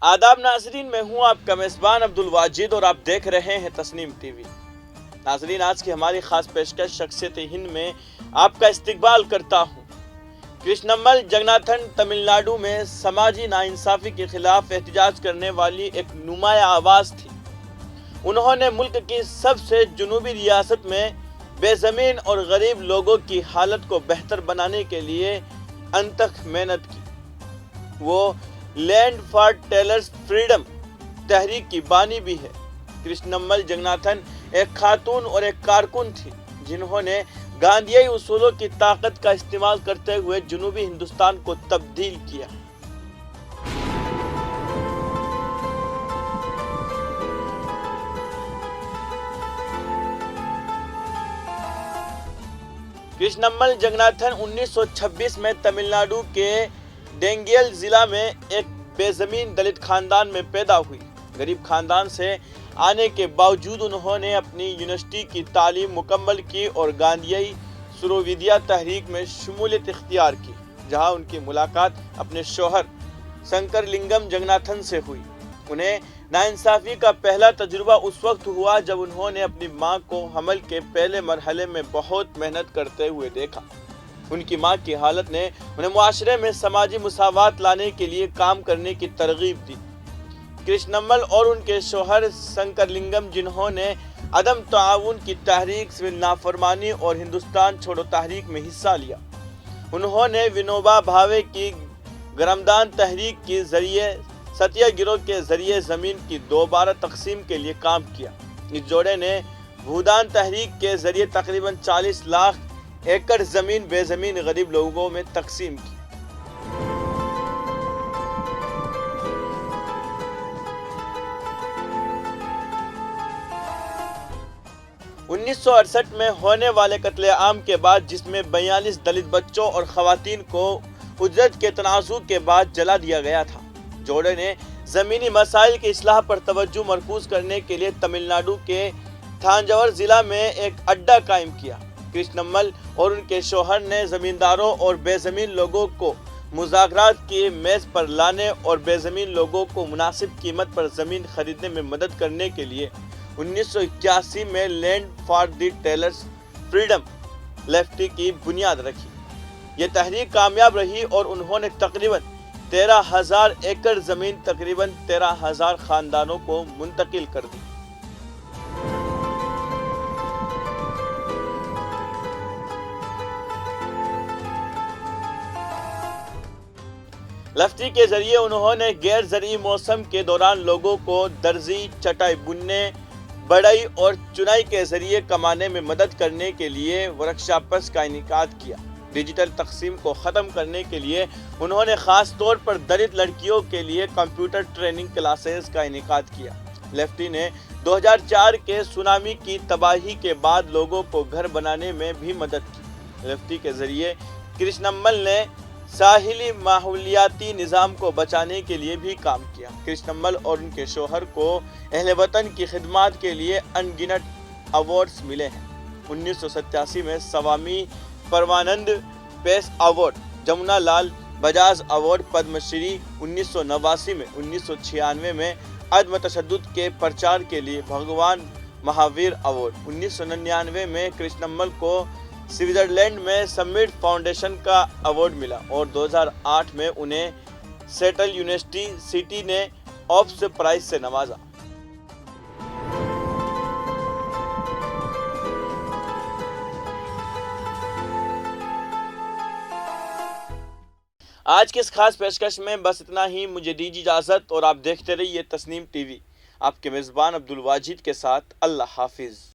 آداب ناظرین، میں ہوں آپ کا میزبان عبدالواجد اور آپ دیکھ رہے ہیں تسنیم ٹی وی۔ ناظرین، آج کی ہماری خاص پیشکش شخصیت ہند میں آپ کا استقبال کرتا ہوں۔ کرشنمل جگناتھن تمل ناڈو میں سماجی ناانصافی کے خلاف احتجاج کرنے والی ایک نمایاں آواز تھی۔ انہوں نے ملک کی سب سے جنوبی ریاست میں بے زمین اور غریب لوگوں کی حالت کو بہتر بنانے کے لیے انتھک محنت کی۔ وہ لینڈ فار ٹیلرز فریڈم تحریک کی بانی بھی ہے۔ کرشنمل جگناتھن ایک خاتون اور ایک کارکن تھی جنہوں نے گاندھیائی اصولوں کی طاقت کا استعمال کرتے ہوئے جنوبی ہندوستان کو تبدیل کیا۔ کرشنمل جگناتھن 1926 میں تمل ناڈو کے ڈینگیل ضلع میں ایک بے زمین دلت خاندان میں پیدا ہوئی۔ غریب خاندان سے آنے کے باوجود انہوں نے اپنی یونیورسٹی کی تعلیم مکمل کی اور گاندھیائی سروودیا تحریک میں شمولیت اختیار کی، جہاں ان کی ملاقات اپنے شوہر شنکر لنگم جگناتھن سے ہوئی۔ انہیں ناانصافی کا پہلا تجربہ اس وقت ہوا جب انہوں نے اپنی ماں کو حمل کے پہلے مرحلے میں بہت محنت کرتے ہوئے دیکھا۔ ان کی ماں کی حالت نے انہیں معاشرے میں سماجی مساوات لانے کے لیے کام کرنے کی ترغیب دی۔ کرشنمل اور ان کے شوہر شنکر لنگم، جنہوں نے عدم تعاون کی تحریک، سول نافرمانی اور ہندوستان چھوڑو تحریک میں حصہ لیا، انہوں نے ونوبا بھاوے کی گرامدان تحریک کے ذریعے ستیہ گروہ کے ذریعے زمین کی دوبارہ تقسیم کے لیے کام کیا۔ اس جوڑے نے بھودان تحریک کے ذریعے تقریباً 40 لاکھ ایکڑ زمین بے زمین غریب لوگوں میں تقسیم کی۔ 1968 میں ہونے والے قتل عام کے بعد، جس میں 42 دلت بچوں اور خواتین کو اجرت کے تنازع کے بعد جلا دیا گیا تھا، جوڑے نے زمینی مسائل کی اصلاح پر توجہ مرکوز کرنے کے لیے تمل ناڈو کے تھانجاور ضلع میں ایک اڈا قائم کیا۔ کرشنمل اور ان کے شوہر نے زمینداروں اور بے زمین لوگوں کو مذاکرات کی میز پر لانے اور بے زمین لوگوں کو مناسب قیمت پر زمین خریدنے میں مدد کرنے کے لیے 1981 میں land for the tillers freedom lefty کی بنیاد رکھی۔ یہ تحریک کامیاب رہی اور انہوں نے تقریباً 13,000 ایکڑ زمین تقریباً 13,000 خاندانوں کو منتقل کر دی۔ لیفٹی کے ذریعے انہوں نے غیر زرعی موسم کے دوران لوگوں کو درزی، چٹائی بننے، بڑھئی اور چنائی کے ذریعے کمانے میں مدد کرنے کے لیے ورکشاپس کا انعقاد کیا۔ ڈیجیٹل تقسیم کو ختم کرنے کے لیے انہوں نے خاص طور پر دلت لڑکیوں کے لیے کمپیوٹر ٹریننگ کلاسز کا انعقاد کیا۔ لیفٹی نے 2004 کے سونامی کی تباہی کے بعد لوگوں کو گھر بنانے میں بھی مدد کی۔ لیفٹی کے ذریعے کرشنمل نے ساحلی ماحولیاتی نظام کو بچانے کے لیے بھی کام کیا۔ کرشنمل اور ان کے شوہر کو اہل وطن کی خدمات کے لیے ان گنت ایوارڈز ملے ہیں۔ 1987 میں سوامی پرمانند پیس ایوارڈ، جمنا لال بجاج ایوارڈ، پدم شری 1989 میں، 1996 میں عدم تشدد کے پرچار کے لیے بھگوان مہاویر ایوارڈ، 1999 میں کرشنمل کو سوئٹزرلینڈ میں سمٹ فاؤنڈیشن کا ایوارڈ ملا اور 2008 میں انہیں سیٹل یونیورسٹی سٹی نے آپس پرائز سے نوازا۔ آج کی اس خاص پیشکش میں بس اتنا ہی۔ مجھے دیجیے اجازت اور آپ دیکھتے رہیے تسنیم ٹی وی۔ آپ کے میزبان عبدالواجد کے ساتھ اللہ حافظ۔